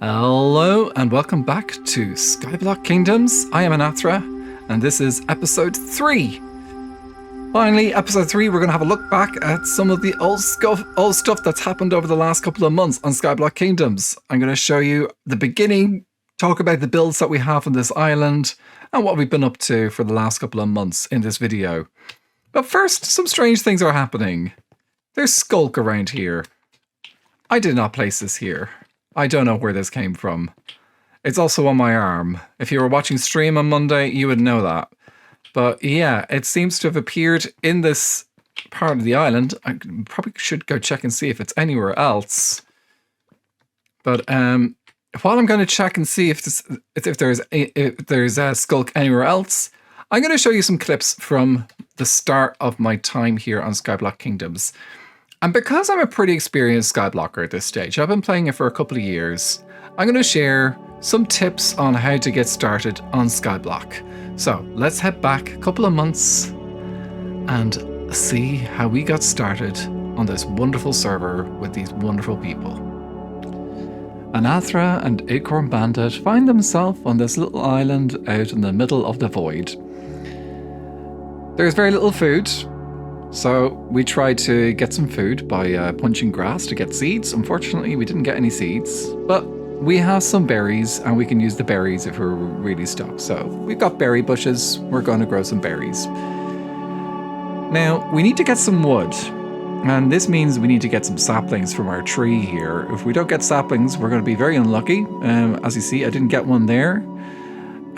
Hello and welcome back to Skyblock Kingdoms. I am Anathra and this is episode 3. Finally, episode 3, we're going to have a look back at some of the old stuff that's happened over the last couple of months on Skyblock Kingdoms. I'm going to show you the beginning, talk about the builds that we have on this island and what we've been up to for the last couple of months in this video. But first, some strange things are happening. There's Skulk around here. I did not place this here. I don't know where this came from. It's also on my arm. If you were watching stream on Monday, you would know that. But yeah, it seems to have appeared in this part of the island. I probably should go check and see if it's anywhere else. But while I'm going to check and see if there's a Skulk anywhere else, I'm going to show you some clips from the start of my time here on Skyblock Kingdoms. And because I'm a pretty experienced Skyblocker at this stage, I've been playing it for a couple of years, I'm going to share some tips on how to get started on Skyblock. So let's head back a couple of months and see how we got started on this wonderful server with these wonderful people. Anathra and Acorn Bandit find themselves on this little island out in the middle of the void. There's very little food. So we tried to get some food by punching grass to get seeds. Unfortunately, we didn't get any seeds, but we have some berries and we can use the berries if we're really stuck. So we've got berry bushes. We're going to grow some berries. Now, we need to get some wood, and this means we need to get some saplings from our tree here. If we don't get saplings, we're going to be very unlucky. As you see, I didn't get one there.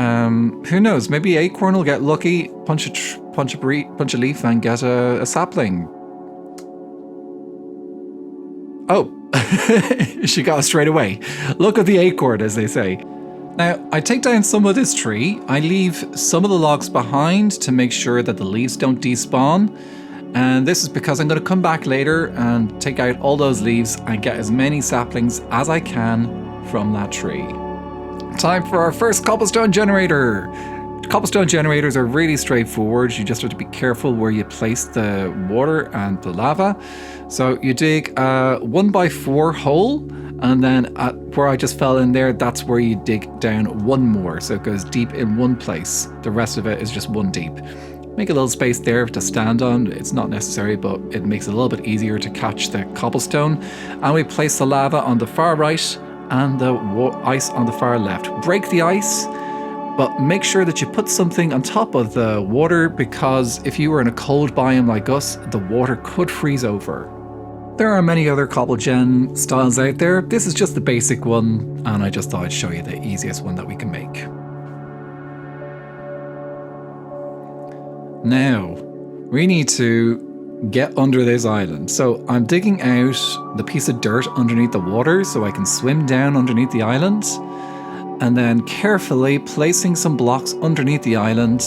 Who knows? Maybe Acorn will get lucky, punch a leaf and get a sapling. Oh, she got it straight away. Look at the acorn, as they say. Now, I take down some of this tree. I leave some of the logs behind to make sure that the leaves don't despawn. And this is because I'm going to come back later and take out all those leaves and get as many saplings as I can from that tree. Time for our first cobblestone generator. Cobblestone generators are really straightforward. You just have to be careful where you place the water and the lava. So you dig a 1x4 hole, and then where I just fell in there, that's where you dig down one more. So it goes deep in one place. The rest of it is just one deep. Make a little space there to stand on. It's not necessary, but it makes it a little bit easier to catch the cobblestone. And we place the lava on the far right and the ice on the far left. Break the ice, but make sure that you put something on top of the water, because if you were in a cold biome like us, the water could freeze over. There are many other cobble gen styles out there. This is just the basic one, and I just thought I'd show you the easiest one that we can make. Now, we need to get under this island. So I'm digging out the piece of dirt underneath the water so I can swim down underneath the island, and then carefully placing some blocks underneath the island,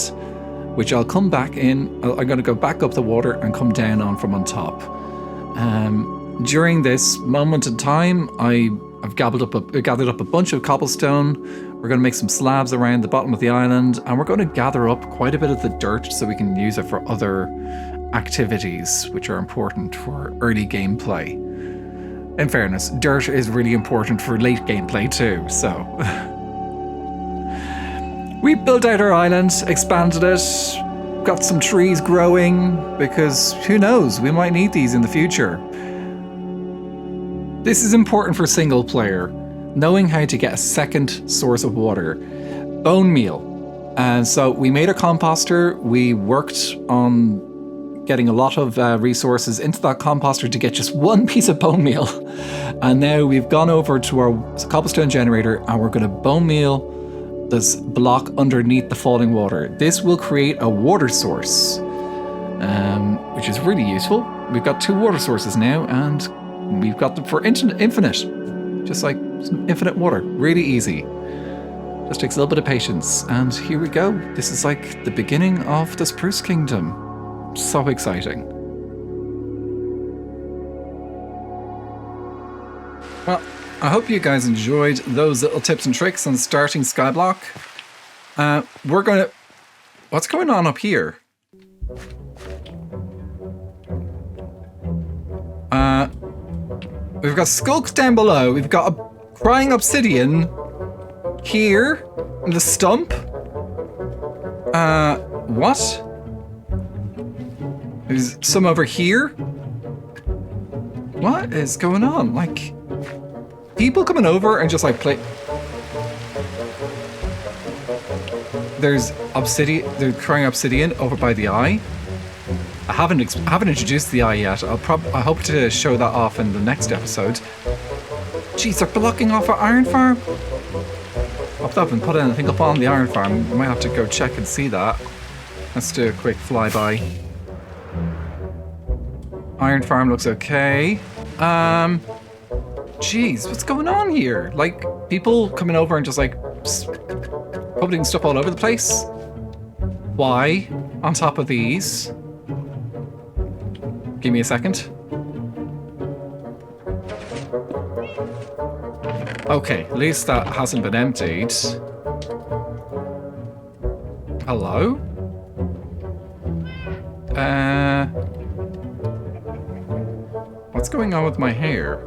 which I'll come back in. I'm going to go back up the water and come down on from on top. During this moment in time, I've gathered up a bunch of cobblestone. We're going to make some slabs around the bottom of the island, and we're going to gather up quite a bit of the dirt so we can use it for other activities which are important for early gameplay. In fairness, dirt is really important for late gameplay too, so. We built out our island, expanded it, got some trees growing, because who knows, we might need these in the future. This is important for single player, knowing how to get a second source of water. Bone meal. And so we made a composter, we worked on getting a lot of resources into that composter to get just one piece of bone meal. And now we've gone over to our cobblestone generator and we're going to bone meal this block underneath the falling water. This will create a water source, which is really useful. We've got 2 water sources now, and we've got them for infinite, just like infinite water. Really easy. Just takes a little bit of patience. And here we go. This is like the beginning of the Spruce Kingdom. So exciting. Well, I hope you guys enjoyed those little tips and tricks on starting Skyblock. What's going on up here? We've got skulks down below. We've got a crying obsidian here in the stump. What? There's some over here. What is going on? Like, people coming over and just like play. There's obsidian. They're crying obsidian over by the eye. I haven't introduced the eye yet. I hope to show that off in the next episode. Jeez, they're blocking off our iron farm. I've not been putting anything up on the iron farm. We might have to go check and see that. Let's do a quick flyby. Iron farm looks okay. Jeez, what's going on here? Like, people coming over and just like putting stuff all over the place? Why? On top of these? Give me a second. Okay, at least that hasn't been emptied. Hello? What's going on with my hair?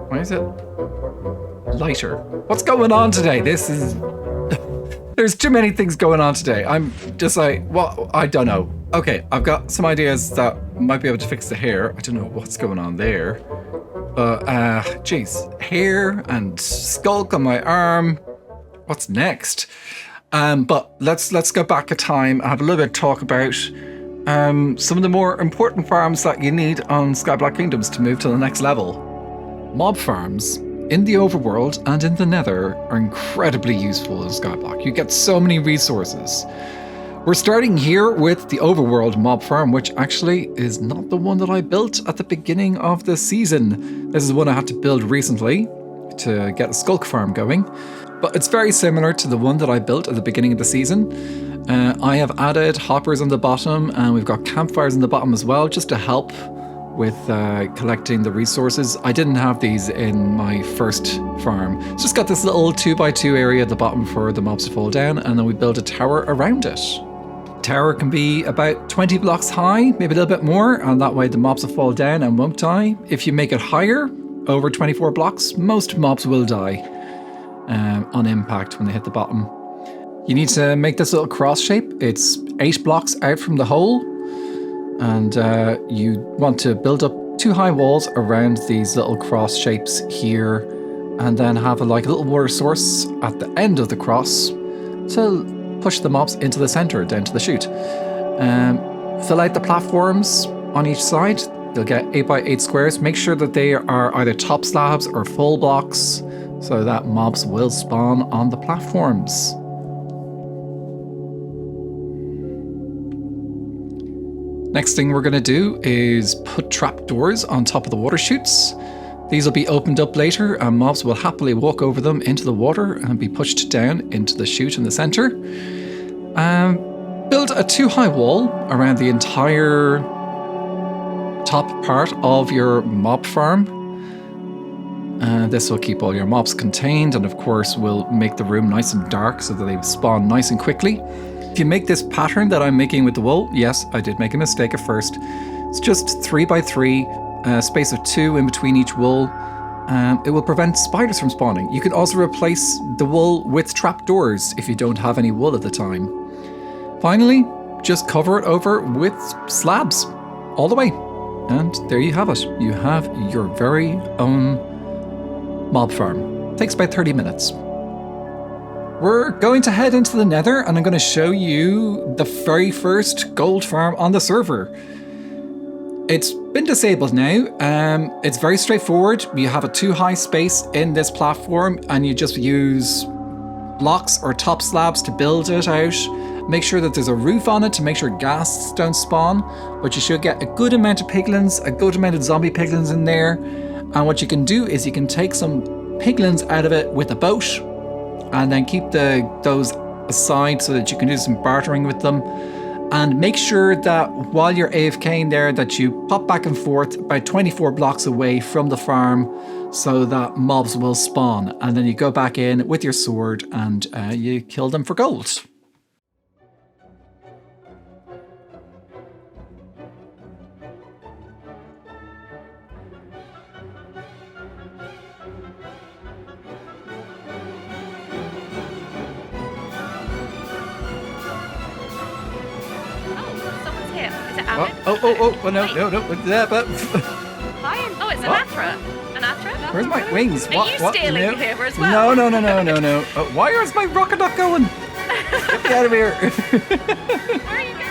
Why is it lighter? What's going on today? This is... There's too many things going on today. I'm just like, well, I don't know. Okay, I've got some ideas that might be able to fix the hair. I don't know what's going on there. But, geez, hair and skulk on my arm. What's next? But let's go back a time and have a little bit of talk about some of the more important farms that you need on Skyblock Kingdoms to move to the next level. Mob farms in the overworld and in the Nether are incredibly useful in Skyblock. You get so many resources. We're starting here with the overworld mob farm, which actually is not the one that I built at the beginning of the season. This is one I had to build recently to get a skulk farm going, but it's very similar to the one that I built at the beginning of the season. I have added hoppers on the bottom, and we've got campfires on the bottom as well, just to help with collecting the resources. I didn't have these in my first farm. It's just got this little 2x2 area at the bottom for the mobs to fall down, and then we build a tower around it. Tower can be about 20 blocks high, maybe a little bit more, and that way the mobs will fall down and won't die. If you make it higher, over 24 blocks, most mobs will die on impact when they hit the bottom. You need to make this little cross shape. It's 8 blocks out from the hole, and you want to build up 2 high walls around these little cross shapes here, and then have a little water source at the end of the cross to push the mobs into the center, down to the chute. Fill out the platforms on each side. They'll get 8x8 squares. Make sure that they are either top slabs or full blocks so that mobs will spawn on the platforms. Next thing we're going to do is put trapdoors on top of the water chutes. These will be opened up later, and mobs will happily walk over them into the water and be pushed down into the chute in the center. Build a 2-high wall around the entire top part of your mob farm. This will keep all your mobs contained, and of course will make the room nice and dark so that they spawn nice and quickly. If you make this pattern that I'm making with the wool, yes, I did make a mistake at first. It's just 3x3, space of 2 in between each wool. It will prevent spiders from spawning. You can also replace the wool with trapdoors if you don't have any wool at the time. Finally, just cover it over with slabs all the way. And there you have it. You have your very own mob farm. Takes about 30 minutes. We're going to head into the Nether, and I'm going to show you the very first gold farm on the server. It's been disabled now. It's very straightforward. You have a 2-high space in this platform, and you just use blocks or top slabs to build it out. Make sure that there's a roof on it to make sure ghasts don't spawn, but you should get a good amount of piglins, a good amount of zombie piglins in there. And what you can do is you can take some piglins out of it with a boat, and then keep those aside so that you can do some bartering with them. And make sure that while you're AFK in there, that you pop back and forth about 24 blocks away from the farm so that mobs will spawn. And then you go back in with your sword and you kill them for gold. Oh, no. Yeah, but Lion. Oh, it's Anathra. Anathra? where's my wings? Are you stealing No. here as well? No. Why is my rocket not going? Get me out of here. Where are you going?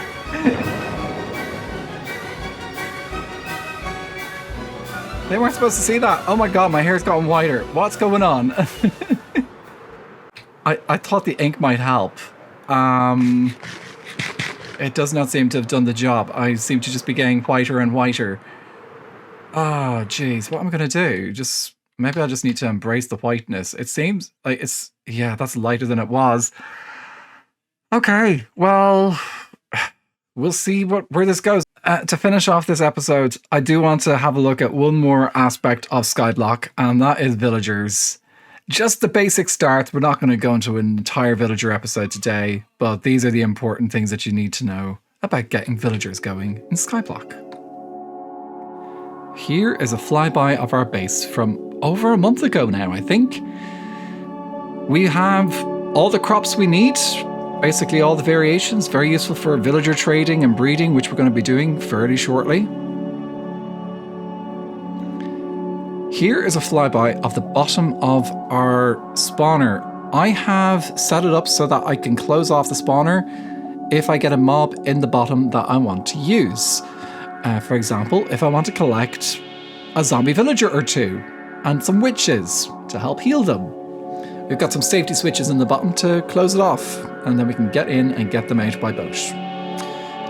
They weren't supposed to see that. Oh my god, my hair's gotten whiter. What's going on? I thought the ink might help. It does not seem to have done the job. I seem to just be getting whiter and whiter. Oh, jeez. What am I going to do? Maybe I just need to embrace the whiteness. It seems like yeah, that's lighter than it was. Okay, well, we'll see where this goes. To finish off this episode, I do want to have a look at one more aspect of Skyblock, and that is villagers. Just the basic start. We're not going to go into an entire villager episode today, but these are the important things that you need to know about getting villagers going in Skyblock. Here is a flyby of our base from over a month ago now, I think. We have all the crops we need. Basically all the variations, very useful for villager trading and breeding, which we're going to be doing fairly shortly. Here is a flyby of the bottom of our spawner. I have set it up so that I can close off the spawner if I get a mob in the bottom that I want to use. For example, if I want to collect a zombie villager or two and some witches to help heal them. We've got some safety switches in the bottom to close it off, and then we can get in and get them out by boat.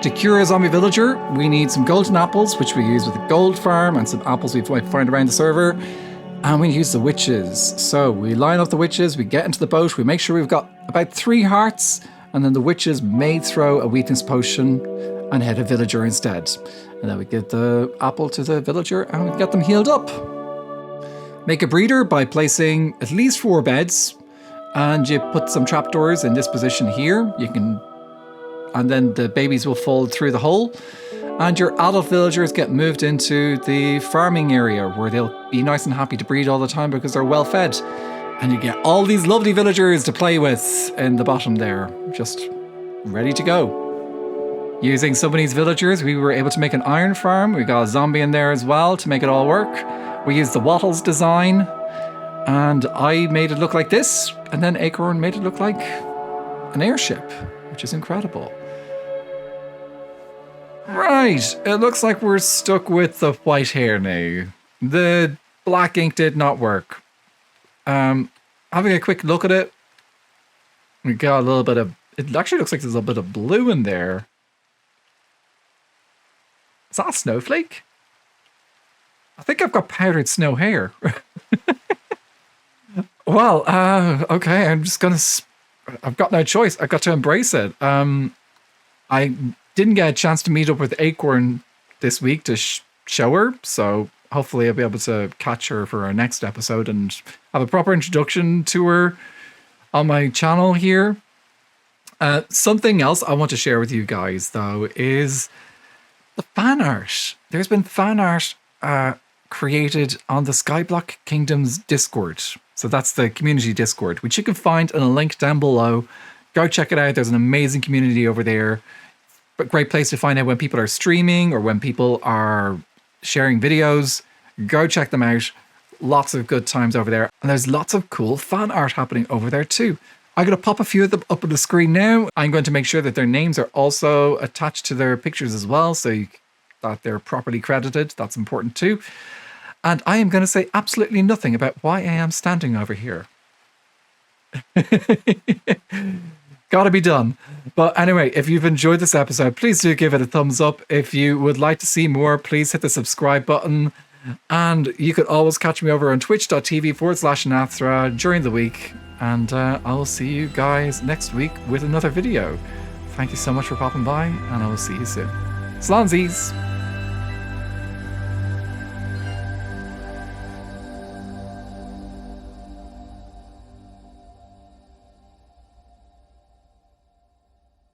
To cure a zombie villager, we need some golden apples, which we use with a gold farm, and some apples we might find around the server, and we use the witches. So we line up the witches, we get into the boat, we make sure we've got about 3 hearts, and then the witches may throw a weakness potion and hit a villager instead. And then we give the apple to the villager and we get them healed up. Make a breeder by placing at least 4 beds, and you put some trapdoors in this position here. And then the babies will fall through the hole, and your adult villagers get moved into the farming area where they'll be nice and happy to breed all the time because they're well fed. And you get all these lovely villagers to play with in the bottom there, just ready to go. Using some of these villagers, we were able to make an iron farm. We got a zombie in there as well to make it all work. We used the Wattles design, and I made it look like this, and then Acorn made it look like an airship, which is incredible. Right, it looks like we're stuck with the white hair now. The black ink did not work. Having a quick look at it, we got a little bit of, it actually looks like there's a bit of blue in there. Is that a snowflake? I think I've got powdered snow hair. Well, okay, I've got no choice. I've got to embrace it. I didn't get a chance to meet up with Acorn this week to show her, so hopefully I'll be able to catch her for our next episode and have a proper introduction to her on my channel here. Something else I want to share with you guys, though, is the fan art. There's been fan art created on the Skyblock Kingdom's Discord. So that's the community Discord, which you can find in a link down below. Go check it out. There's an amazing community over there. But great place to find out when people are streaming or when people are sharing videos. Go check them out. Lots of good times over there. And there's lots of cool fan art happening over there too. I'm going to pop a few of them up on the screen now. I'm going to make sure that their names are also attached to their pictures as well, so that they're properly credited. That's important too. And I am going to say absolutely nothing about why I am standing over here. Gotta be done. But anyway, if you've enjoyed this episode, please do give it a thumbs up. If you would like to see more, please hit the subscribe button. And you could always catch me over on twitch.tv/Anathra during the week. And I will see you guys next week with another video. Thank you so much for popping by, and I will see you soon. Slánzies!